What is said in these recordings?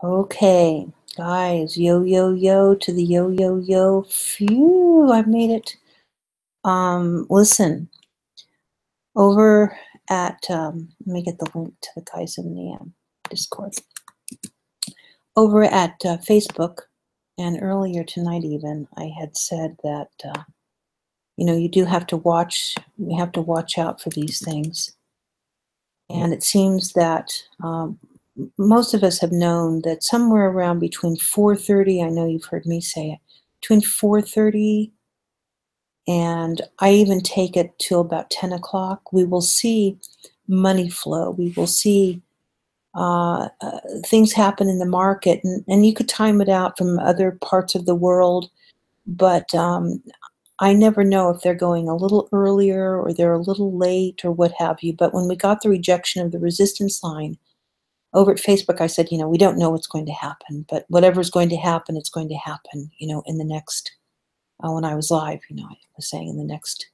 Okay, guys, yo, yo, yo to the yo, yo, yo. Phew, I made it. Listen, over at, let me get the link to the guys in the Discord. Over at Facebook, and earlier tonight even, I had said that, you do have to watch, you have to watch out for these things. And it seems that most of us have known that somewhere around between 4:30, I know you've heard me say it, between 4:30 and I even take it till about 10 o'clock, we will see money flow. We will see things happen in the market, and you could time it out from other parts of the world, but I never know if they're going a little earlier or they're a little late or what have you. But when we got the rejection of the resistance line over at Facebook, I said, we don't know what's going to happen, but whatever's going to happen, it's going to happen, in the next, when I was live, I was saying in the next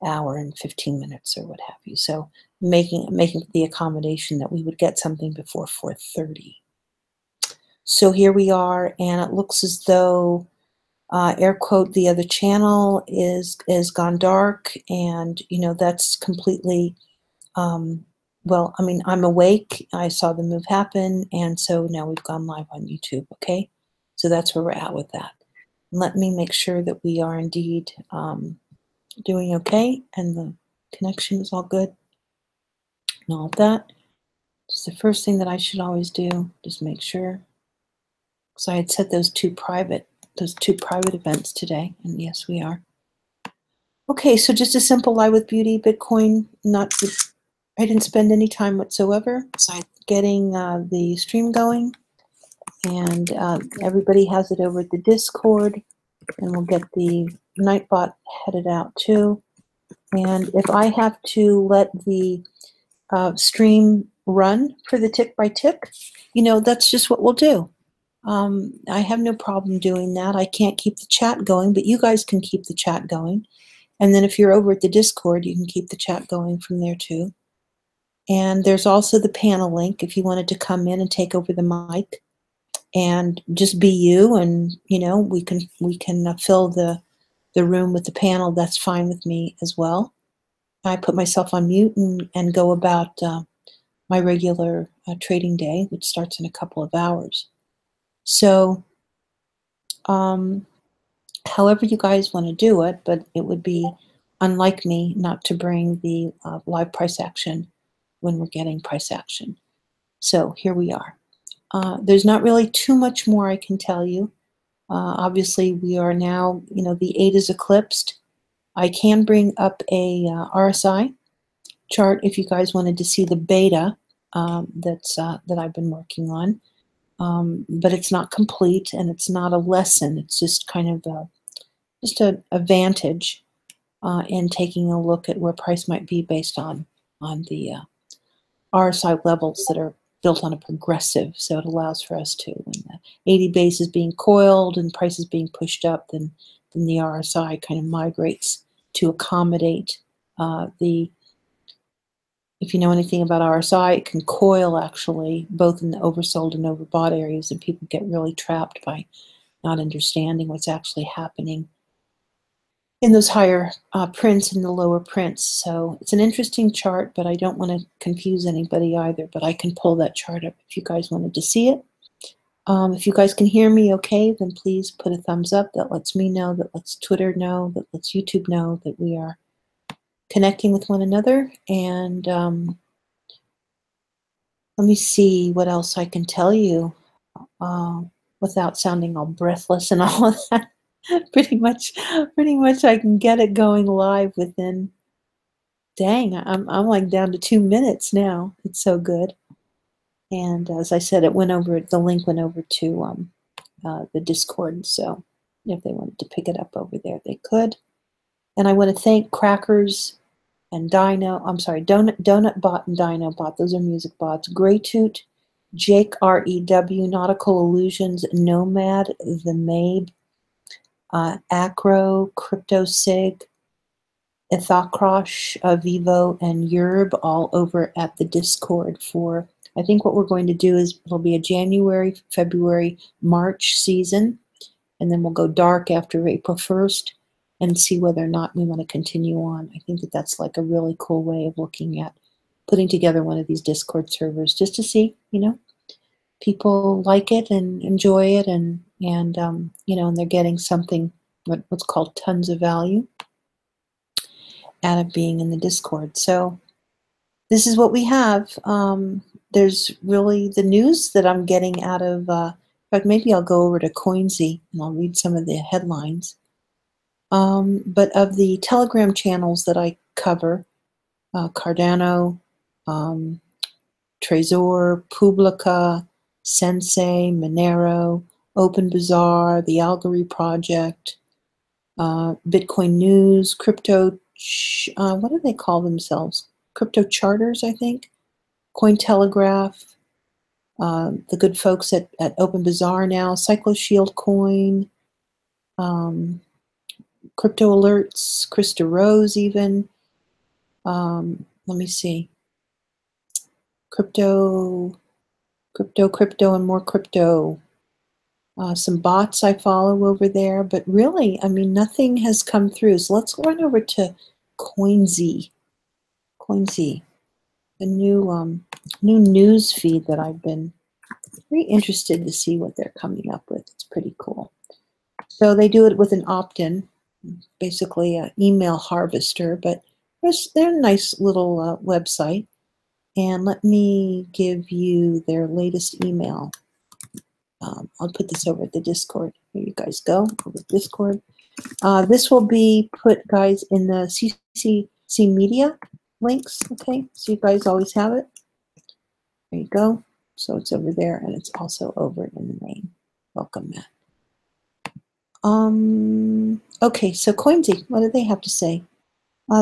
hour and 15 minutes or what have you. So making the accommodation that we would get something before 4:30. So here we are, and it looks as though air quote the other channel is gone dark, and that's completely well, I mean, I'm awake. I saw the move happen, and so now we've gone live on YouTube. Okay, so that's where we're at with that. Let me make sure that we are indeed doing okay, and the connection is all good, and all of that. Just the first thing that I should always do, just make sure, because I had set those two private events today, and yes, we are. Okay, so just a simple Live with Beauty Bitcoin. I didn't spend any time whatsoever getting the stream going, and everybody has it over at the Discord, and we'll get the Nightbot headed out too. And if I have to let the stream run for the tick by tick, that's just what we'll do. I have no problem doing that. I can't keep the chat going, but you guys can keep the chat going. And then if you're over at the Discord, you can keep the chat going from there too. And there's also the panel link if you wanted to come in and take over the mic and just be you, and we can fill the room with the panel. That's fine with me as well. I put myself on mute and go about my regular trading day, which starts in a couple of hours. So however you guys want to do it, but it would be unlike me not to bring the live price action when we're getting price action. So here we are. There's not really too much more I can tell you. Obviously, we are now, the 8 is eclipsed. I can bring up a RSI chart if you guys wanted to see the beta that I've been working on. But it's not complete, and it's not a lesson. It's just kind of just a vantage in taking a look at where price might be based on the RSI levels that are built on a progressive. So it allows for us to, when the 80 base is being coiled and price is being pushed up, then the RSI kind of migrates to accommodate the, if you know anything about RSI, it can coil actually both in the oversold and overbought areas, and people get really trapped by not understanding what's actually happening in those higher prints and the lower prints. So it's an interesting chart, but I don't want to confuse anybody either, but I can pull that chart up if you guys wanted to see it. If you guys can hear me okay, then please put a thumbs up. That lets me know, that lets Twitter know, that lets YouTube know that we are connecting with one another. And let me see what else I can tell you without sounding all breathless and all of that. pretty much I can get it going live within, dang, I'm like down to 2 minutes now. It's so good. And as I said, the link went over to the Discord, so if they wanted to pick it up over there, they could. And I want to thank Crackers and Donut Bot and Dino Bot. Those are music bots. Greytoot, Jake REW, Nautical Illusions, Nomad, The Mabe, Acro, CryptoSig, Ithacrosh, Vivo, and Yerb, all over at the Discord for I think what we're going to do is it'll be a January, February, March season, and then we'll go dark after April 1st and see whether or not we want to continue on. I think that that's like a really cool way of looking at putting together one of these Discord servers just to see, people like it and enjoy it, and they're getting something, what's called tons of value out of being in the Discord. So this is what we have. There's really the news that I'm getting out of, in fact, maybe I'll go over to Coinsy and I'll read some of the headlines. But of the Telegram channels that I cover, Cardano, Trezor, Publica, Sensei, Monero, OpenBazaar, the Algorand Project, Bitcoin News, what do they call themselves? Crypto Charters, I think. Cointelegraph, the good folks at OpenBazaar now, CycloShield Coin, Crypto Alerts, Krista Rose even. Let me see. Crypto, and more crypto. Some bots I follow over there, but really, I mean, nothing has come through. So let's run over to Coinsy. Coinsy, the new news feed that I've been very interested to see what they're coming up with. It's pretty cool. So they do it with an opt-in, basically an email harvester, but they're a nice little website. And let me give you their latest email. I'll put this over at the Discord. Here you guys go, over Discord. This will be put, guys, in the CCC Media links, okay? So you guys always have it. There you go. So it's over there, and it's also over in the main. Welcome, Matt. Okay, so Coinsy, what do they have to say?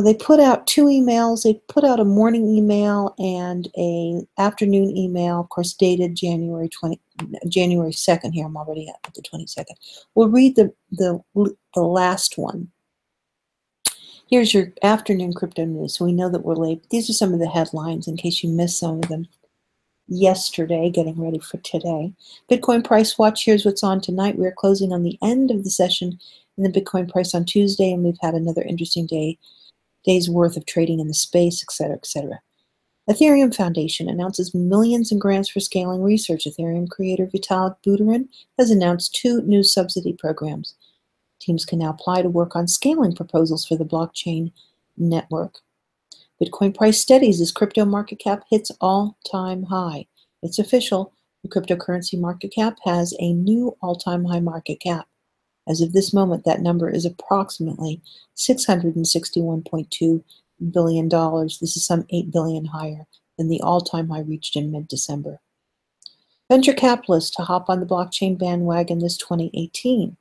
They put out 2 emails. They put out a morning email and a afternoon email, of course, dated January 2nd. Here, I'm already at the 22nd. We'll read the last one. Here's your afternoon crypto news. So we know that we're late. These are some of the headlines in case you missed some of them yesterday, getting ready for today. Bitcoin price watch. Here's what's on tonight. We're closing on the end of the session in the Bitcoin price on Tuesday, and we've had another interesting day's worth of trading in the space, etc., etc. Ethereum Foundation announces millions in grants for scaling research. Ethereum creator Vitalik Buterin has announced 2 new subsidy programs. Teams can now apply to work on scaling proposals for the blockchain network. Bitcoin price steadies as crypto market cap hits all-time high. It's official. The cryptocurrency market cap has a new all-time high market cap. As of this moment, that number is approximately $661.2 billion. This is some $8 billion higher than the all-time high reached in mid-December. Venture capitalists to hop on the blockchain bandwagon this 2018.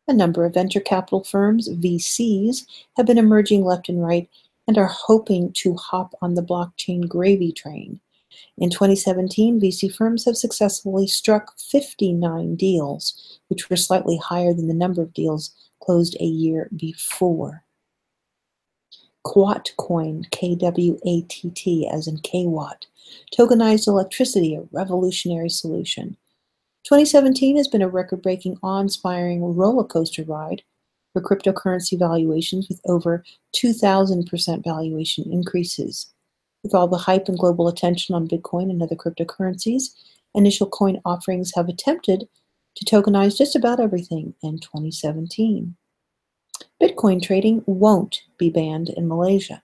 A number of venture capital firms, VCs, have been emerging left and right and are hoping to hop on the blockchain gravy train. In 2017, VC firms have successfully struck 59 deals, which were slightly higher than the number of deals closed a year before. Kwatcoin, K-W-A-T-T, as in K-Watt, tokenized electricity, a revolutionary solution. 2017 has been a record-breaking, awe-inspiring roller coaster ride for cryptocurrency valuations, with over 2,000% valuation increases. With all the hype and global attention on Bitcoin and other cryptocurrencies, initial coin offerings have attempted to tokenize just about everything in 2017. Bitcoin trading won't be banned in Malaysia.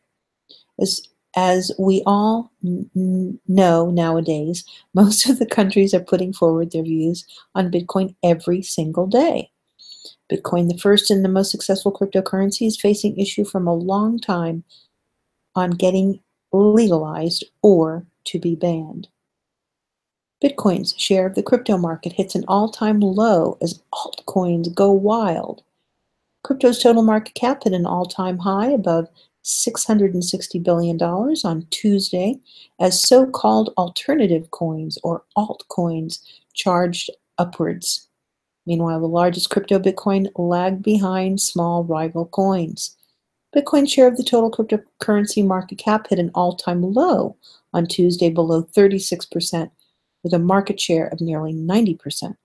As we all know nowadays, most of the countries are putting forward their views on Bitcoin every single day. Bitcoin, the first and the most successful cryptocurrency, is facing issue from a long time on getting legalized or to be banned. Bitcoin's share of the crypto market hits an all-time low as altcoins go wild. Crypto's total market cap hit an all-time high above $660 billion on Tuesday as so-called alternative coins, or altcoins, charged upwards. Meanwhile, the largest crypto, Bitcoin, lagged behind small rival coins. Bitcoin's share of the total cryptocurrency market cap hit an all-time low on Tuesday, below 36%, with a market share of nearly 90%.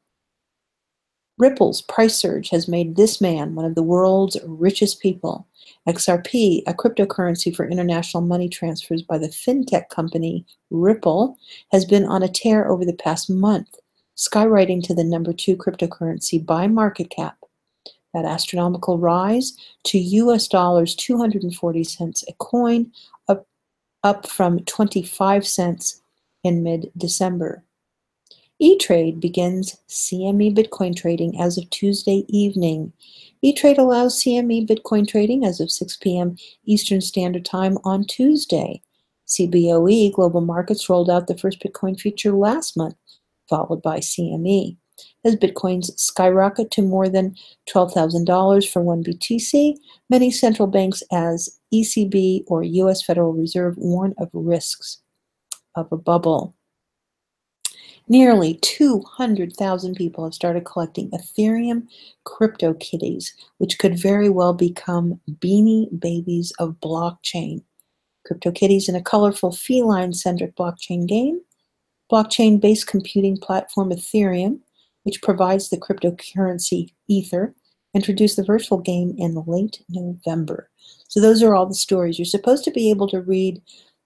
Ripple's price surge has made this man one of the world's richest people. XRP, a cryptocurrency for international money transfers by the fintech company Ripple, has been on a tear over the past month, skyrocketing to the #2 cryptocurrency by market cap. That astronomical rise to US dollars 240 cents a coin, up from 25 cents in mid-December. E-Trade begins CME Bitcoin trading as of Tuesday evening. E-Trade allows CME Bitcoin trading as of 6 p.m. Eastern Standard Time on Tuesday. CBOE Global Markets rolled out the first Bitcoin feature last month, followed by CME. As Bitcoins skyrocket to more than $12,000 for 1 BTC, many central banks as ECB or US Federal Reserve warn of risks of a bubble. Nearly 200,000 people have started collecting Ethereum CryptoKitties, which could very well become beanie babies of blockchain. CryptoKitties in a colorful feline-centric blockchain game. Blockchain-based computing platform Ethereum, which provides the cryptocurrency Ether, introduced the virtual game in late November. So those are all the stories. You're supposed to be able to read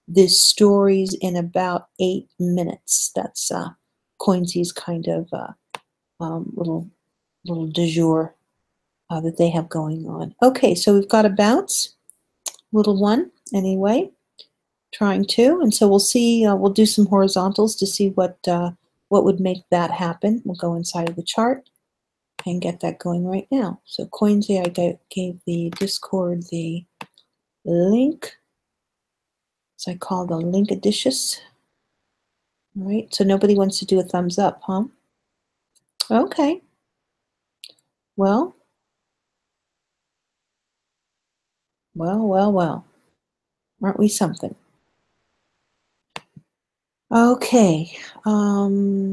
these stories in about 8 minutes. That's Coinsy's kind of little du jour that they have going on. Okay, so we've got a bounce, little one anyway, trying to, and so we'll see. We'll do some horizontals to see what would make that happen. We'll go inside of the chart and get that going right now. So Coinsy, I gave the Discord the link, so I call the link adicious. All right, so nobody wants to do a thumbs up, huh? Okay. Well. Aren't we something? Okay. Where do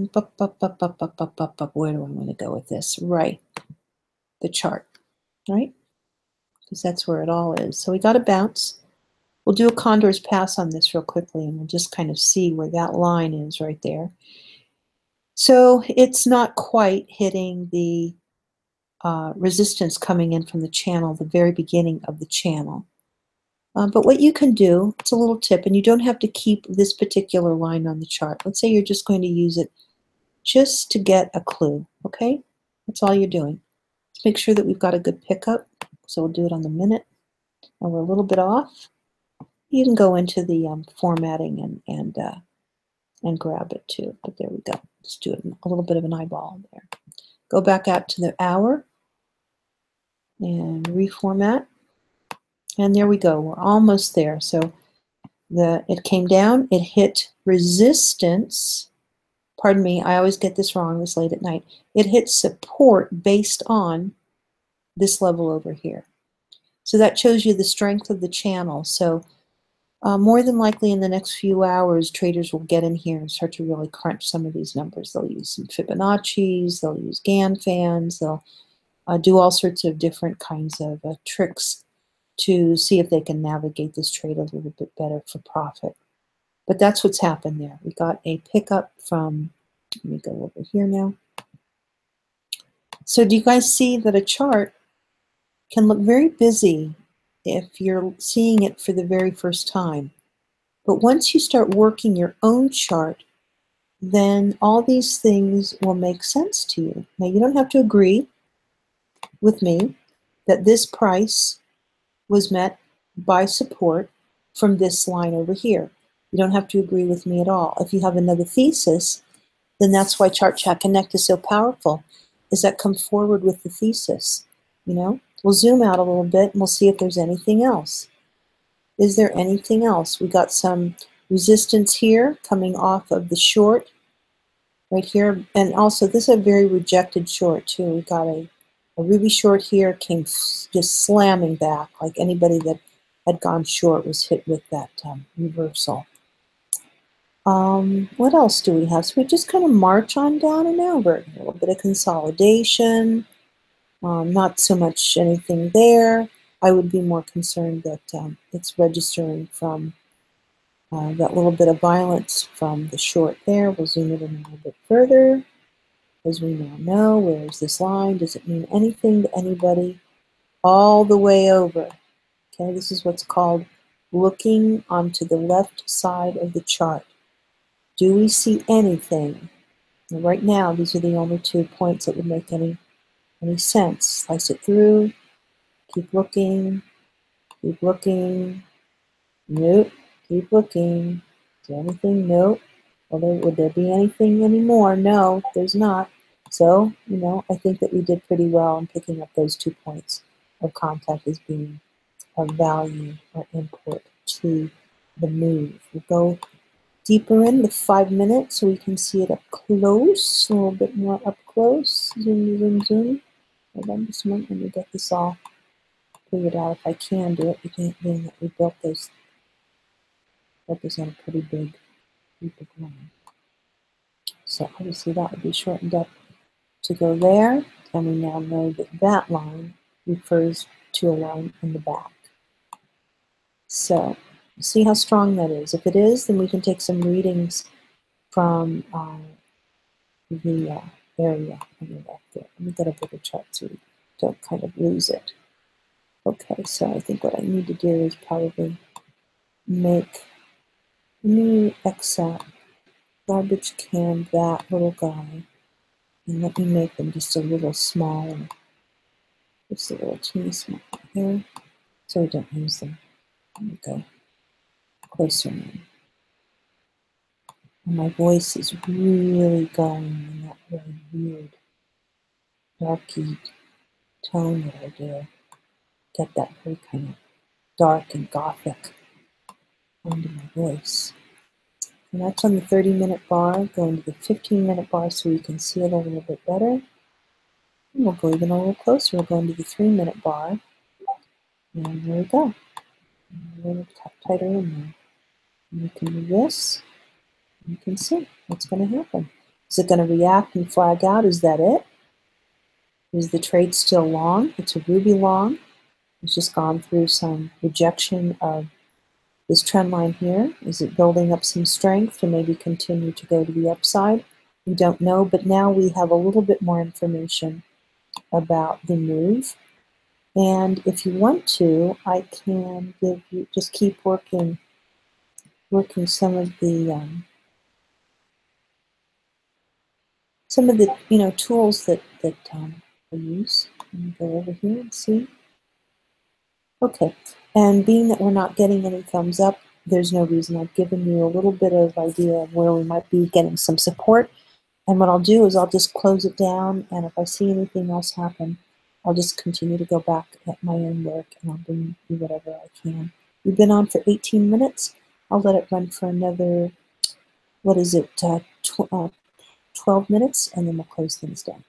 I want to go with this? Right. The chart, right? Because that's where it all is. So we got a bounce. We'll do a Condor's pass on this real quickly, and we'll just kind of see where that line is right there. So it's not quite hitting the resistance coming in from the channel, the very beginning of the channel. But what you can do, it's a little tip, and you don't have to keep this particular line on the chart. Let's say you're just going to use it just to get a clue, okay? That's all you're doing. Let's make sure that we've got a good pickup. So we'll do it on the minute, and we're a little bit off. You can go into the formatting and grab it too, but there we go. Just do it a little bit of an eyeball there. Go back out to the hour and reformat. And there we go. We're almost there. So it came down. It hit resistance. Pardon me. I always get this wrong this late at night. It hit support based on this level over here. So that shows you the strength of the channel. So more than likely in the next few hours, traders will get in here and start to really crunch some of these numbers. They'll use some Fibonacci's. They'll use Gann fans. They'll do all sorts of different kinds of tricks to see if they can navigate this trade a little bit better for profit. But that's what's happened there. We got a pickup from, let me go over here now. So do you guys see that a chart can look very busy if you're seeing it for the very first time? But once you start working your own chart, then all these things will make sense to you. Now, you don't have to agree with me that this price was met by support from this line over here. You don't have to agree with me at all. If you have another thesis, then that's why Chart Chat Connect is so powerful, is that come forward with the thesis. You know, we'll zoom out a little bit and we'll see if there's anything else. Is there anything else? We got some resistance here coming off of the short right here. And also this is a very rejected short too. We got a Ruby short here, came just slamming back, like anybody that had gone short was hit with that reversal. What else do we have? So we just kind of march on down and over. A little bit of consolidation, not so much anything there. I would be more concerned that it's registering from that little bit of violence from the short there. We'll zoom it in a little bit further. As we now know, where is this line? Does it mean anything to anybody? All the way over. Okay, this is what's called looking onto the left side of the chart. Do we see anything? And right now, these are the only 2 points that would make any sense. Slice it through, keep looking, nope, keep looking. Is there anything? Nope. Well, would there be anything anymore? No, there's not. So, I think that we did pretty well in picking up those 2 points of contact as being of value or import to the move. We'll go deeper in with 5 minutes so we can see it up close, a little bit more up close. Zoom, zoom, zoom. Hold on just a moment, let me get this all figured out if I can do it, being that we built this, represent a pretty big line. So obviously that would be shortened up to go there, and we now know that that line refers to a line in the back. So see how strong that is. If it is, then we can take some readings from the area on the left there. Let me get a bigger chart so we don't kind of lose it. Okay, so I think what I need to do is probably make new X out, garbage can that little guy, and let me make them just a little smaller, just a little teeny small here, so we don't use them. Let me go closer now. And my voice is really going in that really weird, darky tone that I do. Get that very kind of dark and gothic into my voice. And that's on the 30-minute bar. Go into the 15-minute bar so you can see it a little bit better. And we'll go even a little closer. We'll go into the 3-minute bar. And there we go. A little tighter in there. And you can do this. And you can see what's going to happen. Is it going to react and flag out? Is that it? Is the trade still long? It's a ruby long. It's just gone through some rejection of this trend line here. Is it building up some strength to maybe continue to go to the upside? We don't know, but now we have a little bit more information about the move. And if you want to, I can give you, just keep working some of the tools that I use. Let me go over here and see. Okay, and being that we're not getting any thumbs up, there's no reason. I've given you a little bit of idea of where we might be getting some support. And what I'll do is I'll just close it down, and if I see anything else happen, I'll just continue to go back at my own work, and I'll bring you whatever I can. We've been on for 18 minutes. I'll let it run for another, 12 minutes, and then we'll close things down.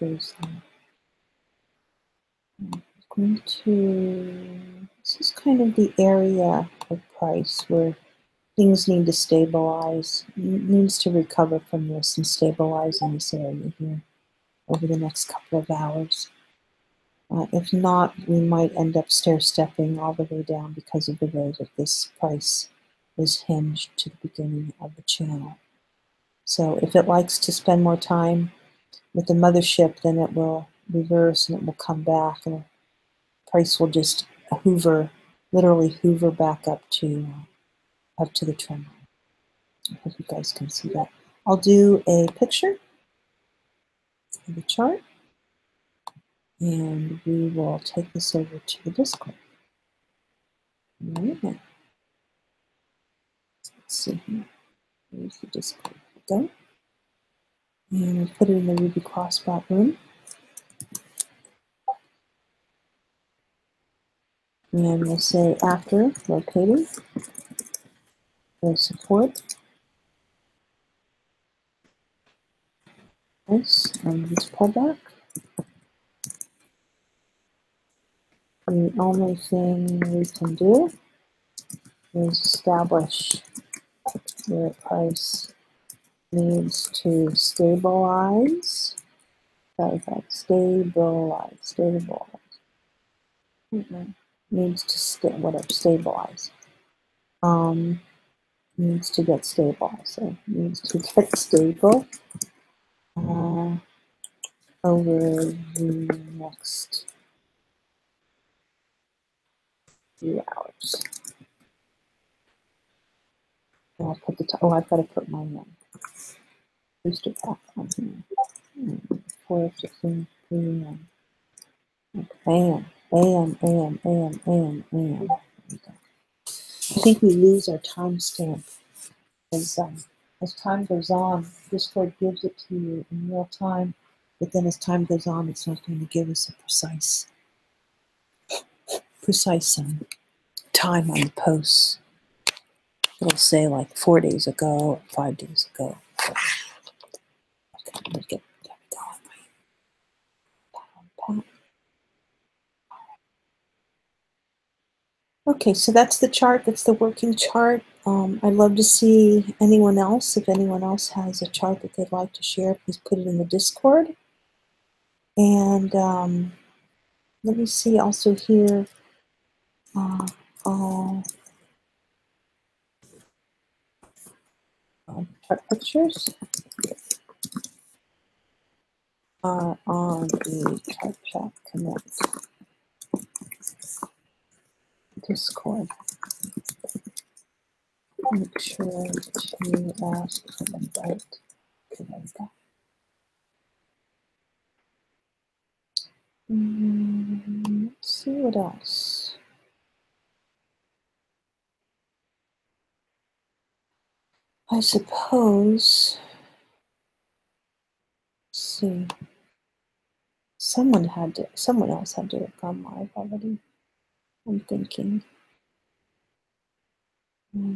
This is kind of the area of price where things need to stabilize, needs to recover from this and stabilize in this area here over the next couple of hours. If not, we might end up stair-stepping all the way down because of the way that this price is hinged to the beginning of the channel. So if it likes to spend more time with the mothership, then it will reverse and it will come back, and the price will just literally hoover back up to the trend line. I hope you guys can see that. I'll do a picture of the chart, and we will take this over to the Discord. Let's see here. Here's the Discord. Go. And we'll put it in the Ruby Crossbot room. And we'll say after locating, the support. This and this pullback. The only thing we can do is establish where price needs to stabilize. Sorry, stabilize. Needs to stabilize. Needs to get stable. So needs to get stable over the next few hours. And I'll put the I've got to put my booster pack on here. 4:16 p.m. AM. I think we lose our timestamp as time goes on. Discord gives it to you in real time, but then as time goes on, it's not going to give us a precise time on the posts. It'll say like 4 days ago or 5 days ago. So, okay, let me get going. Okay, so that's the chart. That's the working chart. I'd love to see anyone else. If anyone else has a chart that they'd like to share, please put it in the Discord. And let me see also here. Chart pictures are on the Chart Chat Connect Discord. Make sure to ask for the invite. Okay, there we go. Let's see what else. I suppose. Let's see. Someone else had to have gone live already. I'm thinking. Yeah.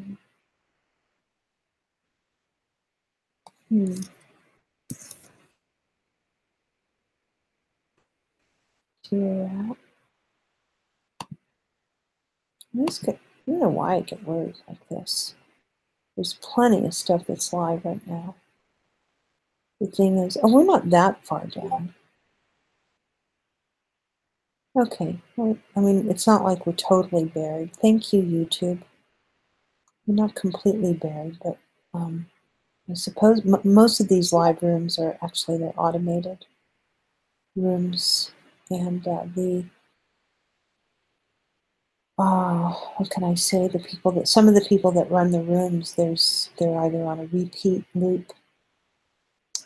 I don't know why I get worried like this. There's plenty of stuff that's live right now. The thing is, oh, we're not that far down. Okay, well, I mean, it's not like we're totally buried. Thank you, YouTube. We're not completely buried, but I suppose most of these live rooms are actually, they're automated rooms, and what can I say? Some of the people that run the rooms, they're either on a repeat loop.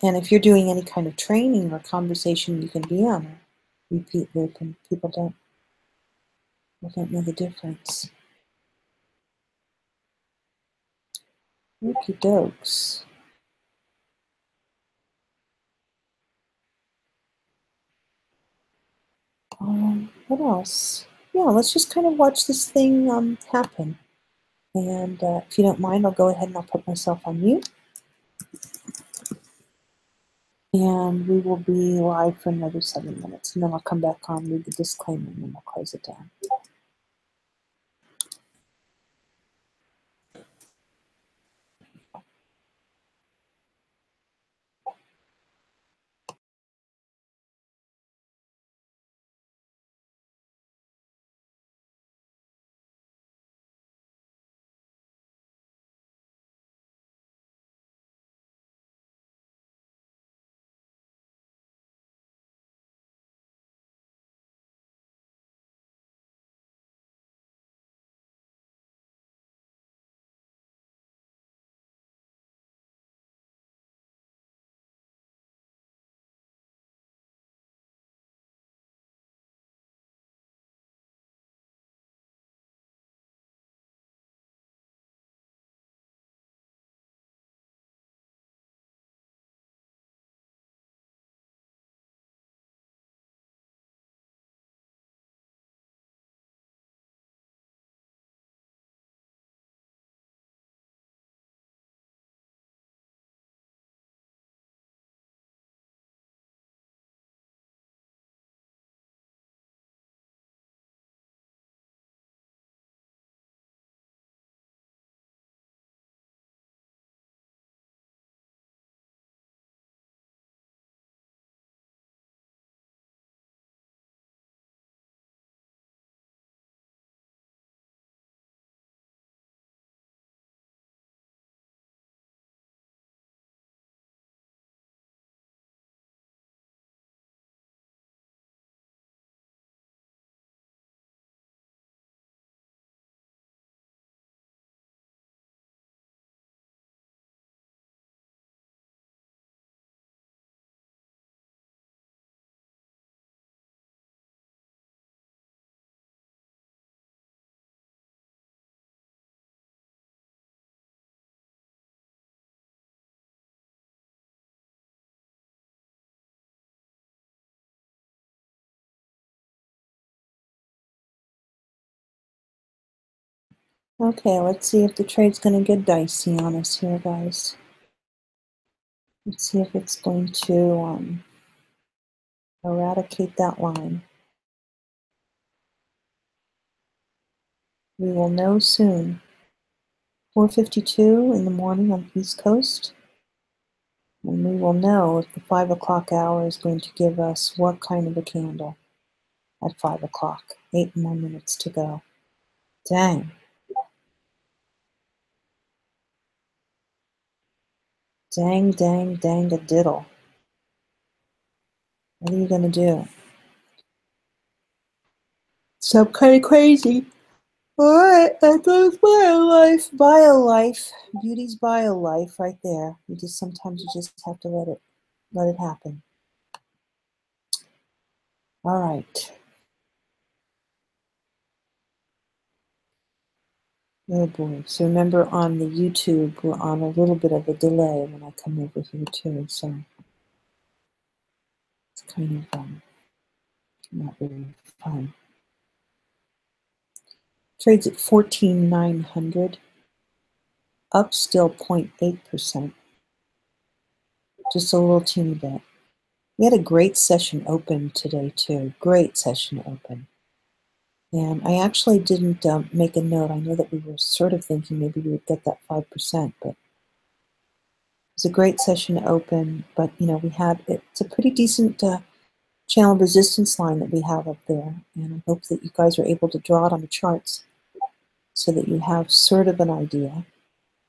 And if you're doing any kind of training or conversation, you can be on a repeat loop, and people don't know the difference. Okie dokes. What else? Yeah, let's just kind of watch this thing happen. And if you don't mind, I'll go ahead and I'll put myself on mute. And we will be live for another 7 minutes. And then I'll come back on, read the disclaimer, and then we'll close it down. Okay, let's see if the trade's going to get dicey on us here, guys. Let's see if it's going to eradicate that line. We will know soon. 4:52 in the morning on the East Coast. And we will know if the 5 o'clock hour is going to give us what kind of a candle at 5 o'clock. 8 more minutes to go. Dang. Dang, dang, dang a diddle. What are you going to do? So kind of crazy. All right, that goes BioLife. BioLife. Beauty's BioLife right there. Sometimes you just have to let it happen. All right. Oh boy. So remember on the YouTube, we're on a little bit of a delay when I come over here too. So it's kind of not very fun. Trades at 14,900. Up still 0.8%. Just a little teeny bit. We had a great session open today too. Great session open. And I actually didn't make a note. I know that we were sort of thinking maybe we would get that 5%, but it was a great session open. But it's a pretty decent channel resistance line that we have up there, and I hope that you guys are able to draw it on the charts so that you have sort of an idea.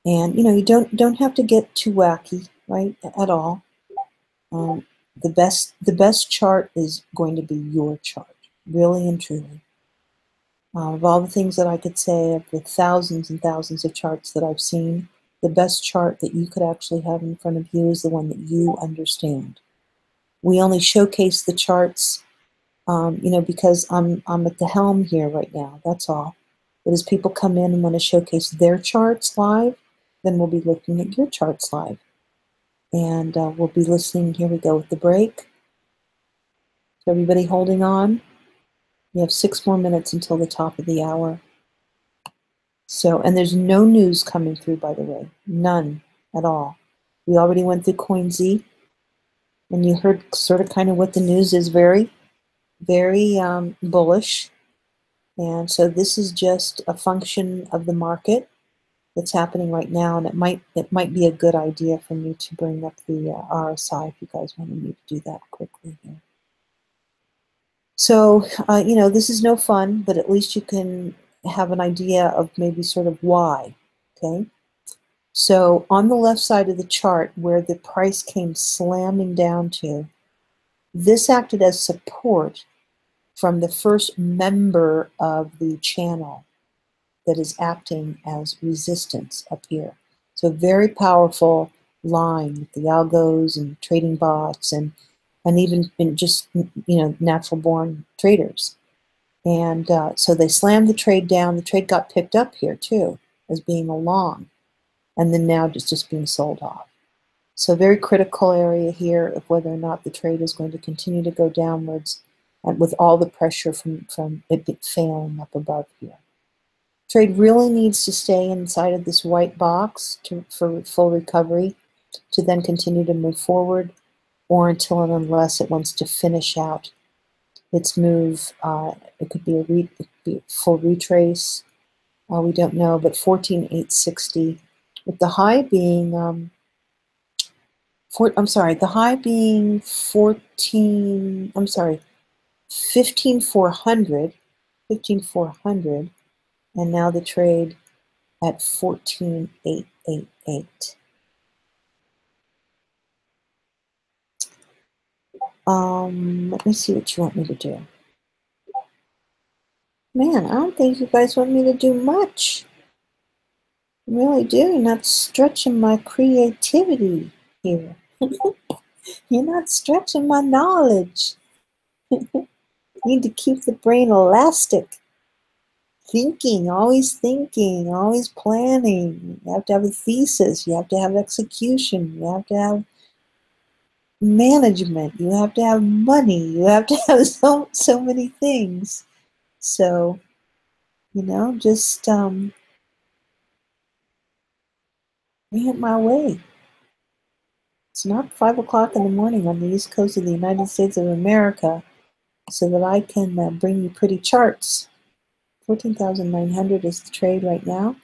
And you don't have to get too wacky, right, at all. The best chart is going to be your chart, really and truly. Of all the things that I could say, of the thousands and thousands of charts that I've seen, the best chart that you could actually have in front of you is the one that you understand. We only showcase the charts, because I'm at the helm here right now. That's all. But as people come in and want to showcase their charts live, then we'll be looking at your charts live, and we'll be listening. Here we go with the break. So everybody holding on. We have 6 more minutes until the top of the hour. So, and there's no news coming through, by the way. None at all. We already went through CoinZ, and you heard sort of kind of what the news is. Very, very bullish. And so this is just a function of the market that's happening right now, and it might be a good idea for me to bring up the RSI if you guys wanted me to do that quickly here. So, this is no fun, but at least you can have an idea of maybe sort of why, okay? So on the left side of the chart where the price came slamming down to, this acted as support from the first member of the channel that is acting as resistance up here. So very powerful line with the algos and trading bots and even in just natural born traders. And so they slammed the trade down. The trade got picked up here too as being a long, and then now it's just being sold off. So very critical area here of whether or not the trade is going to continue to go downwards, and with all the pressure from it failing up above here. Trade really needs to stay inside of this white box for full recovery to then continue to move forward, or until and unless it wants to finish out its move. It could be a full retrace. We don't know, but 14,860, with the high being the high being 15,400, and now the trade at 14,888. Let me see what you want me to do. Man, I don't think you guys want me to do much. I really do. You're not stretching my creativity here. You're not stretching my knowledge. You need to keep the brain elastic. Thinking, always planning. You have to have a thesis. You have to have execution. You have to have management. You have to have money. You have to have so many things. So, just Bring it my way. It's not 5 o'clock in the morning on the East Coast of the United States of America so that I can bring you pretty charts. 14,900 is the trade right now,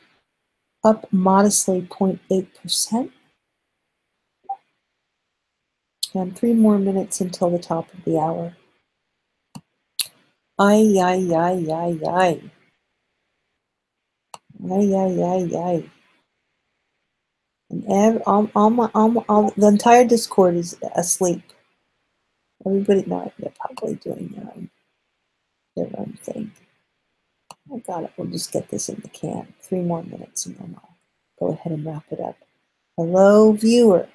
up modestly 0.8%. And 3 more minutes until the top of the hour. Ay, ay, ay, ay, ay. Ay, ay, ay, ay. And the entire Discord is asleep. Everybody, no, they're probably doing their own thing. I got it. We'll just get this in the can. 3 more minutes and then I'll go ahead and wrap it up. Hello, viewer.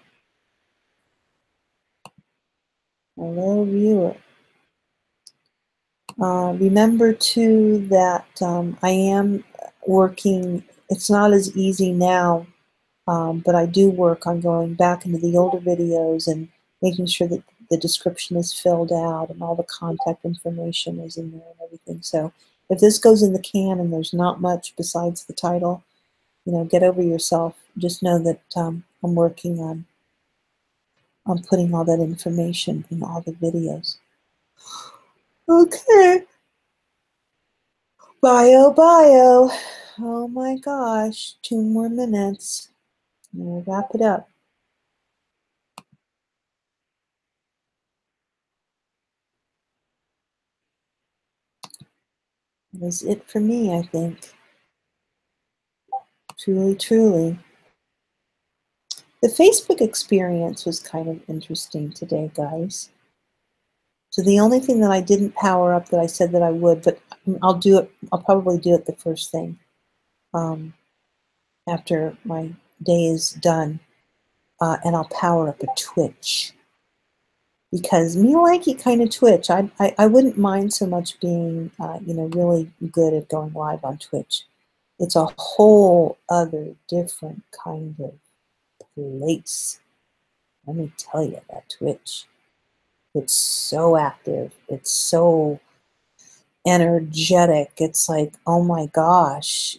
Hello, viewer. Remember too that I am working. It's not as easy now, but I do work on going back into the older videos and making sure that the description is filled out and all the contact information is in there and everything. So if this goes in the can and there's not much besides the title, get over yourself. Just know that I'm working on putting all that information in all the videos. Okay. Bio. Oh my gosh, 2 more minutes. We'll wrap it up. That is it for me, I think. Truly, truly. The Facebook experience was kind of interesting today, guys. So the only thing that I didn't power up that I said that I would, but I'll do it. I'll probably do it the first thing after my day is done, and I'll power up a Twitch. Because me likey kind of Twitch. I wouldn't mind so much being, really good at going live on Twitch. It's a whole other different kind of place. Let me tell you, that Twitch. It's so active. It's so energetic. It's like, oh my gosh.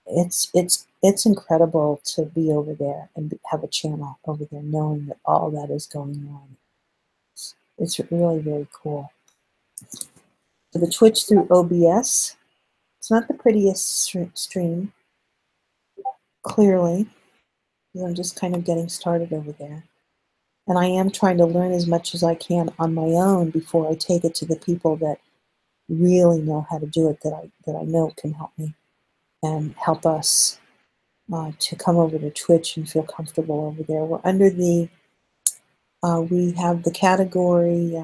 It's incredible to be over there and have a channel over there knowing that all that is going on. It's really, really cool. So the Twitch through OBS, it's not the prettiest stream, clearly, because I'm just kind of getting started over there. And I am trying to learn as much as I can on my own before I take it to the people that really know how to do it, that I know can help me and help us to come over to Twitch and feel comfortable over there. We're under the, we have the category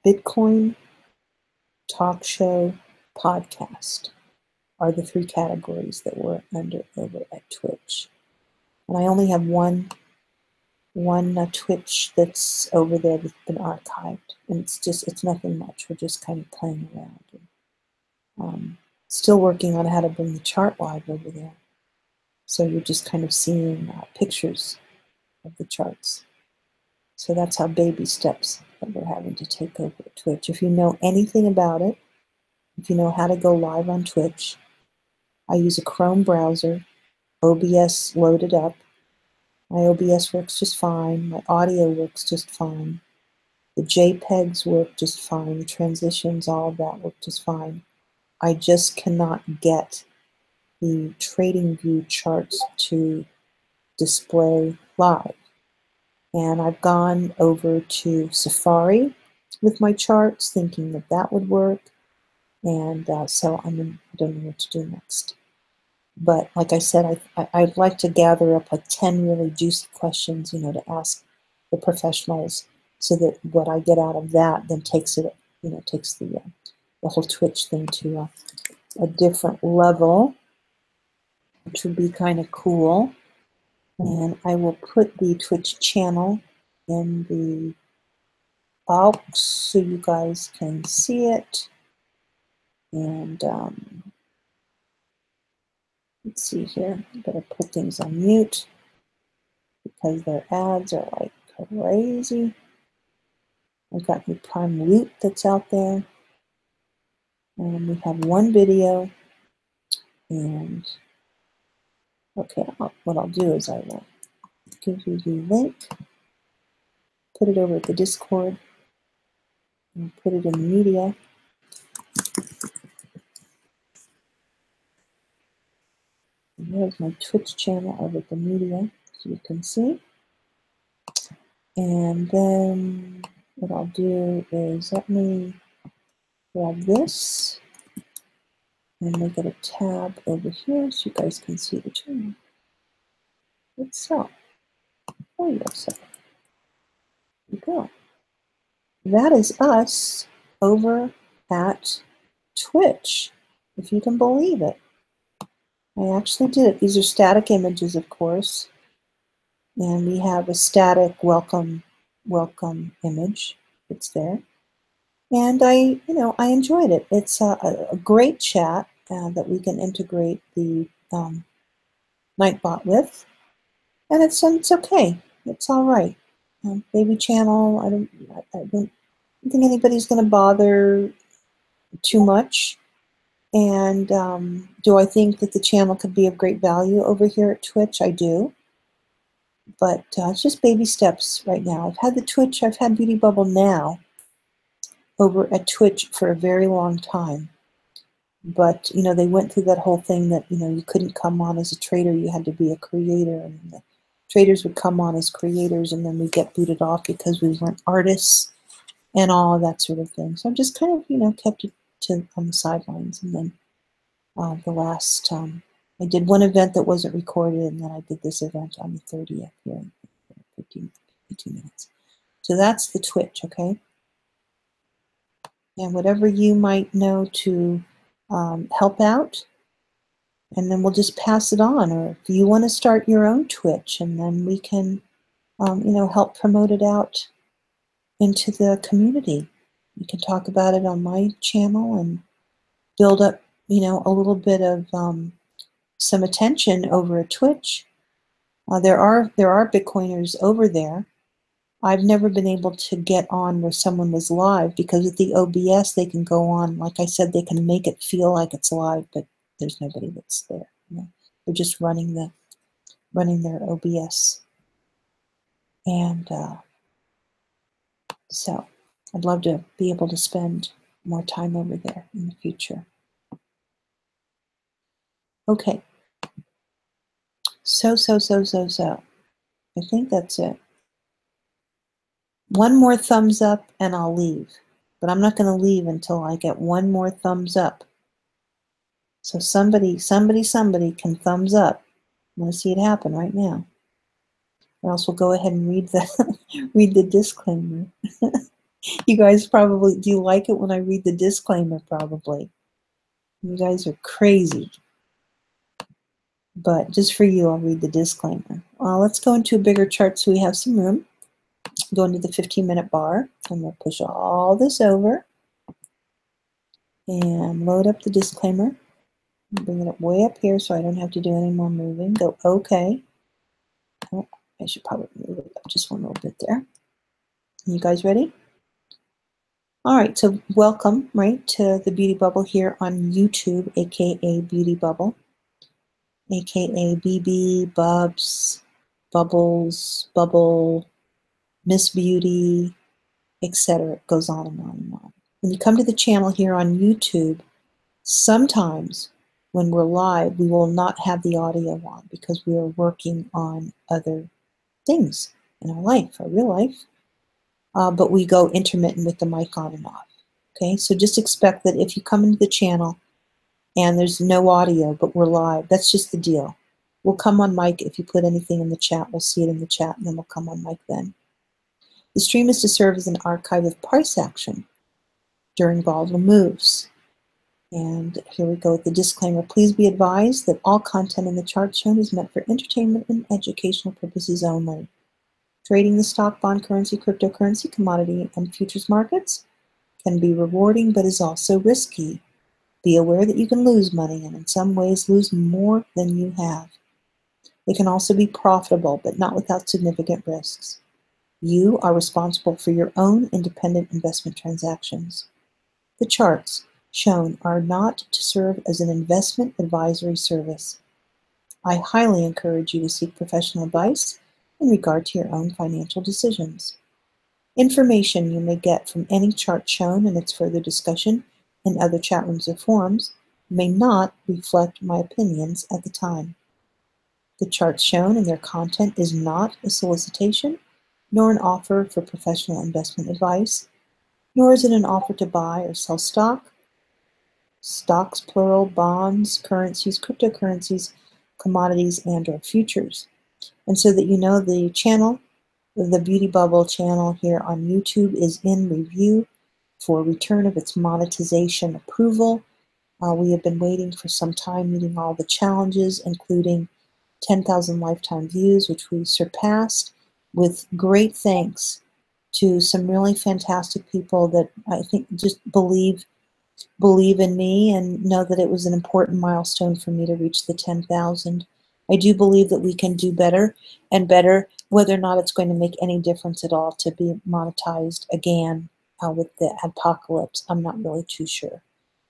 Bitcoin, talk show, podcast are the 3 categories that we're under over at Twitch. And I only have one Twitch that's over there that's been archived, and it's nothing much. We're just kind of playing around. And, still working on how to bring the chart live over there. So you're just kind of seeing pictures of the charts. So that's how baby steps that we're having to take over at Twitch. If you know anything about it, if you know how to go live on Twitch, I use a Chrome browser, OBS loaded up. My OBS works just fine. My audio works just fine. The JPEGs work just fine. The transitions, all of that work just fine. I just cannot get the TradingView charts to display live. And I've gone over to Safari with my charts, thinking that that would work. And so I don't know what to do next. But like I said, I'd like to gather up like 10 really juicy questions, to ask the professionals, so that what I get out of that then takes it, takes the whole Twitch thing to a different level, which would be kind of cool. And I will put the Twitch channel in the box so you guys can see it. And let's see here. I better put things on mute because their ads are like crazy. I've got the Prime Loot that's out there. And we have one video. And Okay, what I'll do is I will give you the link, put it over at the Discord, and put it in the media. And there's my Twitch channel over at the media, so you can see. And then what I'll do is let me grab this and make it a tab over here so you guys can see the channel itself. There you go. So there you go. That is us over at Twitch, if you can believe it. I actually did it. These are static images, of course. And we have a static welcome image that's there. And I enjoyed it. It's a great chat that we can integrate the Nightbot with. And it's okay. It's all right. Baby channel, I don't think anybody's going to bother too much. And do I think that the channel could be of great value over here at Twitch? I do. But it's just baby steps right now. I've had the Twitch, I've had Beauty Bubble now over at Twitch for a very long time. But, they went through that whole thing that, you couldn't come on as a trader, you had to be a creator. And the traders would come on as creators and then we get booted off because we weren't artists and all of that sort of thing. So I've just kind of, kept it on the sidelines. And then the last, I did one event that wasn't recorded, and then I did this event on the 30th here in 15 minutes. So that's the Twitch, okay? And whatever you might know to help out, and then we'll just pass it on. Or if you want to start your own Twitch, and then we can, help promote it out into the community. We can talk about it on my channel and build up, a little bit of some attention over at Twitch. There are Bitcoiners over there. I've never been able to get on where someone was live because with the OBS they can go on. Like I said, they can make it feel like it's live, but there's nobody that's there. They're just running their OBS. And so I'd love to be able to spend more time over there in the future. Okay. So. I think that's it. One more thumbs up and I'll leave. But I'm not going to leave until I get one more thumbs up. So somebody can thumbs up. I want to see it happen right now. Or else we'll go ahead and read the read the disclaimer. You guys probably, do you like it when I read the disclaimer? Probably. You guys are crazy. But just for you, I'll read the disclaimer. Let's go into a bigger chart so we have some room. Go into the 15-minute bar, and we'll push all this over and load up the disclaimer. Bring it up way up here so I don't have to do any more moving. Go OK. Oh, I should probably move it up just one little bit there. You guys ready? All right, so welcome, right, to the Beauty Bubble here on YouTube, aka Beauty Bubble, aka BB, Bubs, Bubbles, Bubble, Miss Beauty, etc. It goes on and on and on. When you come to the channel here on YouTube, sometimes when we're live, we will not have the audio on because we are working on other things in our life, our real life. But we go intermittent with the mic on and off. Okay, so just expect that if you come into the channel and there's no audio, but we're live, that's just the deal. We'll come on mic if you put anything in the chat. We'll see it in the chat, and then we'll come on mic then. The stream is to serve as an archive of price action during volatile moves. And here we go with the disclaimer. Please be advised that all content in the chart shown is meant for entertainment and educational purposes only. Trading the stock, bond, currency, cryptocurrency, commodity, and futures markets can be rewarding but is also risky. Be aware that you can lose money and in some ways lose more than you have. It can also be profitable but not without significant risks. You are responsible for your own independent investment transactions. The charts shown are not to serve as an investment advisory service. I highly encourage you to seek professional advice in regard to your own financial decisions. Information you may get from any chart shown and its further discussion in other chat rooms or forums may not reflect my opinions at the time. The charts shown and their content is not a solicitation, nor an offer for professional investment advice, nor is it an offer to buy or sell stock, stocks plural, bonds, currencies, cryptocurrencies, commodities, and or futures. And so that you know, the channel, the Beauty Bubble channel here on YouTube, is in review for return of its monetization approval. We have been waiting for some time, meeting all the challenges, including 10,000 lifetime views, which we surpassed, with great thanks to some really fantastic people that I think just believe in me and know that it was an important milestone for me to reach the 10,000. I do believe that we can do better and better, whether or not it's going to make any difference at all to be monetized again with the apocalypse. I'm not really too sure,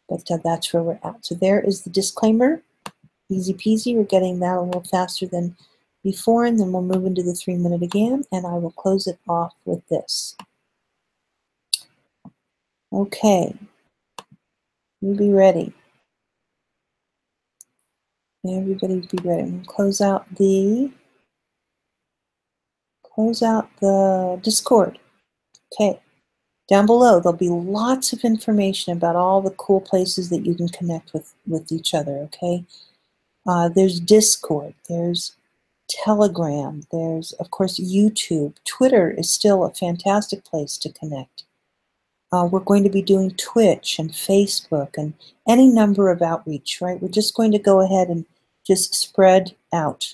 but that's where we're at. So there is the disclaimer. Easy peasy. We're getting that a little faster than before, and then we'll move into the 3-minute again, and I will close it off with this. Okay, you be ready. Everybody be ready. I'm gonna close out the Discord. Okay. Down below, there'll be lots of information about all the cool places that you can connect with each other, okay? There's Discord, there's Telegram, there's, of course, YouTube. Twitter is still a fantastic place to connect. We're going to be doing Twitch and Facebook and any number of outreach, right? We're just going to go ahead and just spread out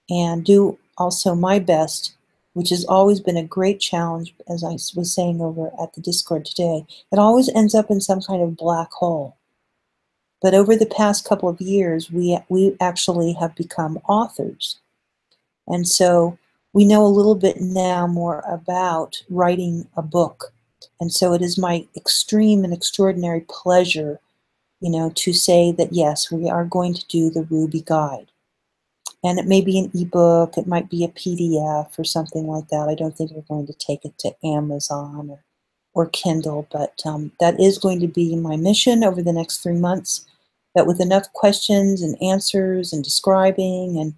and do also my best, which has always been a great challenge, as I was saying over at the Discord today. It always ends up in some kind of black hole. But over the past couple of years, we actually have become authors. And so we know a little bit now more about writing a book. And so it is my extreme and extraordinary pleasure, to say that yes, we are going to do the Ruby Guide. And it may be an ebook, it might be a PDF or something like that. I don't think we're going to take it to Amazon or Kindle, but that is going to be my mission over the next 3 months, that with enough questions and answers and describing and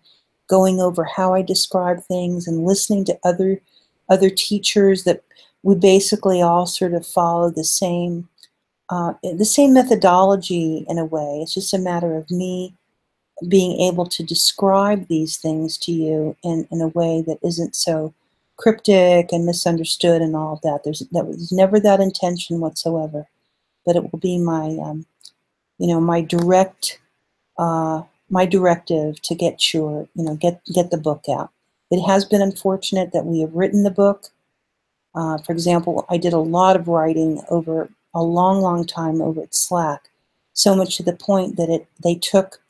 going over how I describe things and listening to other teachers, that we basically all sort of follow the same methodology in a way. It's just a matter of me being able to describe these things to you in a way that isn't so cryptic and misunderstood and all of that. That was never that intention whatsoever, but it will be my, my directive to get the book out. It has been unfortunate that we have written the book. For example, I did a lot of writing over a long, long time over at Slack, so much to the point that they took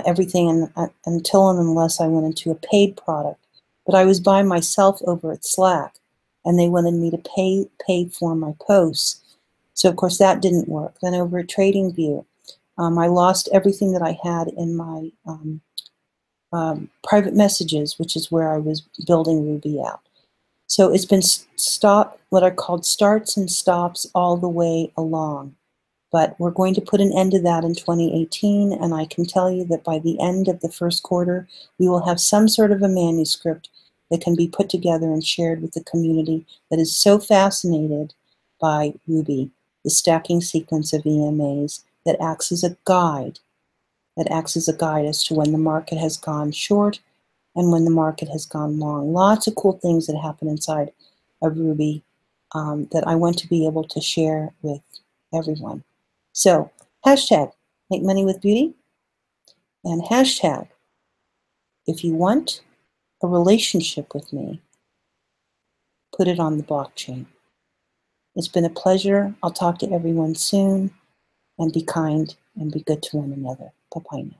everything until and unless I went into a paid product. But I was by myself over at Slack, and they wanted me to pay for my posts. So of course that didn't work. Then over at TradingView, I lost everything that I had in my private messages, which is where I was building Ruby out. So it's been what are called starts and stops all the way along. But we're going to put an end to that in 2018, and I can tell you that by the end of the first quarter, we will have some sort of a manuscript that can be put together and shared with the community that is so fascinated by Ruby, the stacking sequence of EMAs that acts as a guide, as to when the market has gone short and when the market has gone long. Lots of cool things that happen inside of Ruby that I want to be able to share with everyone. So, hashtag Make Money with Beauty, and hashtag if you want a relationship with me, put it on the blockchain. It's been a pleasure. I'll talk to everyone soon, and be kind and be good to one another. Bye-bye now.